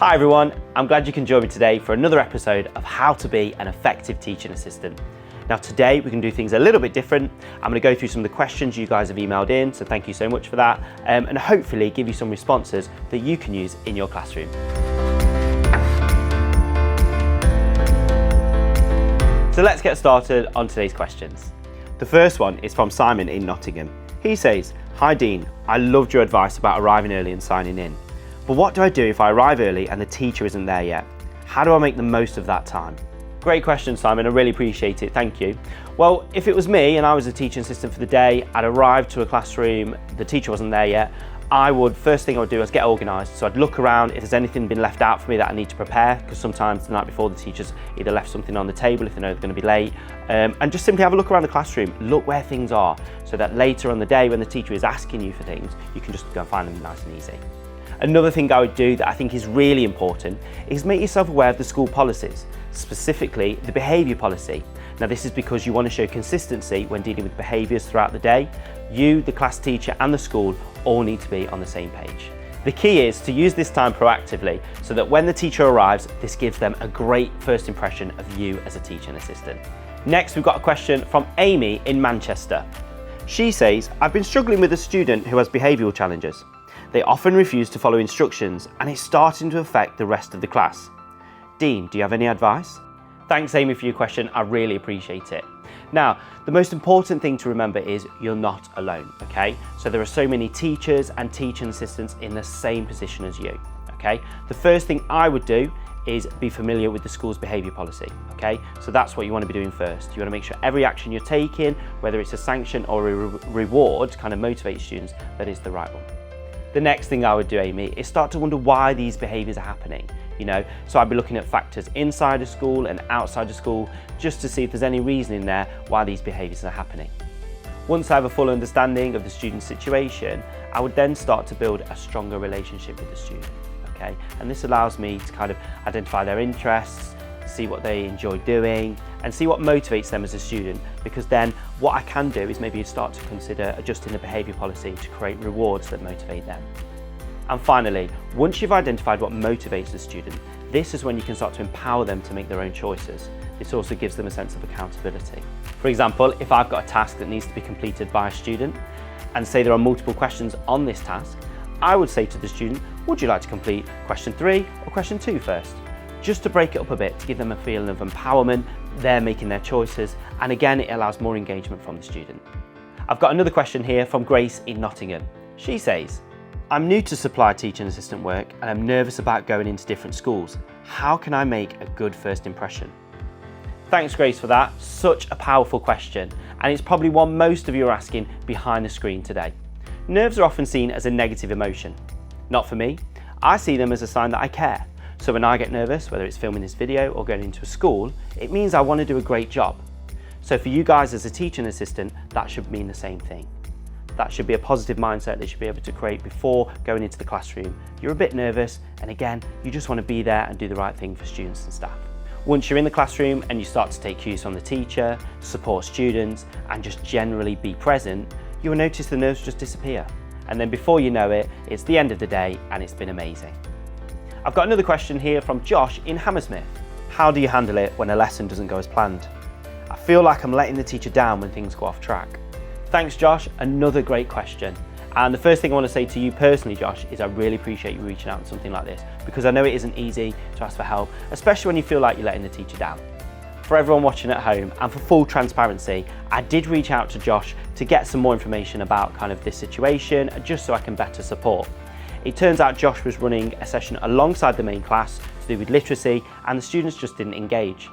Hi everyone, I'm glad you can join me today for another episode of how to be an effective teaching assistant. Now today we can do things a little bit different. I'm going to go through some of the questions you guys have emailed in, so thank you so much for that, and hopefully give you some responses that you can use in your classroom. So let's get started on today's questions. The first one is from Simon in Nottingham. He says, "Hi Dean, I loved your advice about arriving early and signing in. But what do I do if I arrive early and the teacher isn't there yet? How do I make the most of that time?" Great question, Simon. I really appreciate it. Thank you. Well, if it was me and I was a teaching assistant for the day, I'd arrived to a classroom, the teacher wasn't there yet, first thing I would do is get organised. So I'd look around if there's anything been left out for me that I need to prepare, because sometimes the night before the teachers either left something on the table if they know they're going to be late, and just simply have a look around the classroom, look where things are, so that later on the day when the teacher is asking you for things, you can just go and find them nice and easy. Another thing I would do that I think is really important is make yourself aware of the school policies, specifically the behaviour policy. Now this is because you want to show consistency when dealing with behaviours throughout the day. You, the class teacher and the school all need to be on the same page. The key is to use this time proactively so that when the teacher arrives, this gives them a great first impression of you as a teaching assistant. Next, we've got a question from Amy in Manchester. She says, "I've been struggling with a student who has behavioural challenges. They often refuse to follow instructions and it's starting to affect the rest of the class. Dean, do you have any advice?" Thanks Amy for your question, I really appreciate it. Now, the most important thing to remember is you're not alone, okay? So there are so many teachers and teaching assistants in the same position as you, okay? The first thing I would do is be familiar with the school's behaviour policy, okay? So that's what you want to be doing first. You want to make sure every action you're taking, whether it's a sanction or a reward to kind of motivate students, that is the right one. The next thing I would do, Amy, is start to wonder why these behaviours are happening. So I'd be looking at factors inside a school and outside a school just to see if there's any reason in there why these behaviours are happening. Once I have a full understanding of the student's situation, I would then start to build a stronger relationship with the student, okay? And this allows me to kind of identify their interests, see what they enjoy doing, and see what motivates them as a student, because then what I can do is maybe start to consider adjusting the behaviour policy to create rewards that motivate them. And finally, once you've identified what motivates the student, this is when you can start to empower them to make their own choices. This also gives them a sense of accountability. For example, if I've got a task that needs to be completed by a student, and say there are multiple questions on this task, I would say to the student, "Would you like to complete question 3 or question 2 first?" Just to break it up a bit, to give them a feeling of empowerment, they're making their choices, and again, it allows more engagement from the student. I've got another question here from Grace in Nottingham. She says, "I'm new to supply teaching assistant work and I'm nervous about going into different schools. How can I make a good first impression?" Thanks Grace for that, such a powerful question, and it's probably one most of you are asking behind the screen today. Nerves are often seen as a negative emotion. Not for me, I see them as a sign that I care. So when I get nervous, whether it's filming this video or going into a school, it means I want to do a great job. So for you guys as a teaching assistant, that should mean the same thing. That should be a positive mindset that you should be able to create before going into the classroom. You're a bit nervous, and again, you just want to be there and do the right thing for students and staff. Once you're in the classroom and you start to take cues from the teacher, support students, and just generally be present, you will notice the nerves just disappear. And then before you know it, it's the end of the day and it's been amazing. I've got another question here from Josh in Hammersmith. "How do you handle it when a lesson doesn't go as planned? I feel like I'm letting the teacher down when things go off track." Thanks Josh, another great question. And the first thing I want to say to you personally, Josh, is I really appreciate you reaching out on something like this, because I know it isn't easy to ask for help, especially when you feel like you're letting the teacher down. For everyone watching at home, and for full transparency, I did reach out to Josh to get some more information about kind of this situation, just so I can better support. It turns out Josh was running a session alongside the main class to do with literacy, and the students just didn't engage.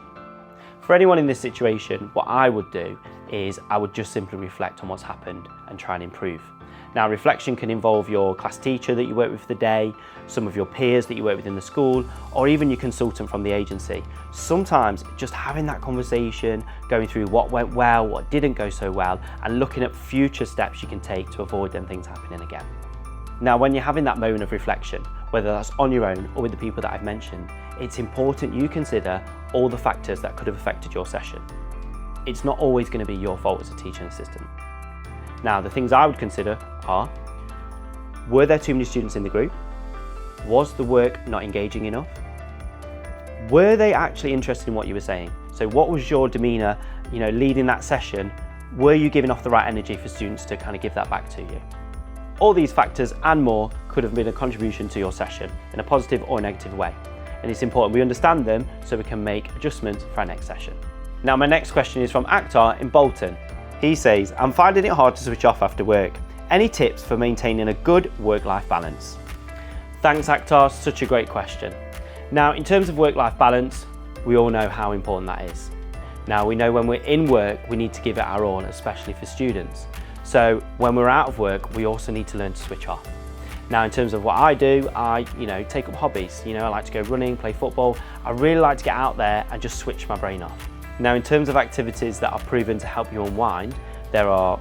For anyone in this situation, what I would do is I would just simply reflect on what's happened and try and improve. Now, reflection can involve your class teacher that you work with for the day, some of your peers that you work with in the school, or even your consultant from the agency. Sometimes just having that conversation, going through what went well, what didn't go so well, and looking at future steps you can take to avoid them things happening again. Now, when you're having that moment of reflection, whether that's on your own or with the people that I've mentioned, it's important you consider all the factors that could have affected your session. It's not always going to be your fault as a teaching assistant. Now, the things I would consider are, were there too many students in the group? Was the work not engaging enough? Were they actually interested in what you were saying? So what was your demeanour, leading that session? Were you giving off the right energy for students to kind of give that back to you? All these factors and more could have been a contribution to your session in a positive or negative way. And it's important we understand them so we can make adjustments for our next session. Now my next question is from Akhtar in Bolton. He says, I'm finding it hard to switch off after work. Any tips for maintaining a good work-life balance? Thanks Akhtar, such a great question. Now in terms of work-life balance, we all know how important that is. Now we know when we're in work, we need to give it our all, especially for students. So when we're out of work, we also need to learn to switch off. Now in terms of what I do, I take up hobbies. I like to go running, play football. I really like to get out there and just switch my brain off. Now in terms of activities that are proven to help you unwind, there are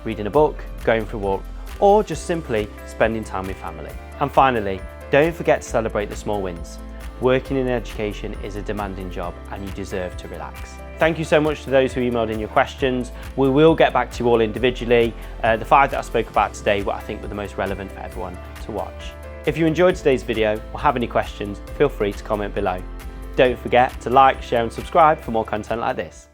reading a book, going for a walk, or just simply spending time with family. And finally, don't forget to celebrate the small wins. Working in education is a demanding job and you deserve to relax. Thank you so much to those who emailed in your questions. We will get back to you all individually. The 5 that I spoke about today were I think were the most relevant for everyone to watch. If you enjoyed today's video or have any questions, feel free to comment below. Don't forget to like, share and subscribe for more content like this.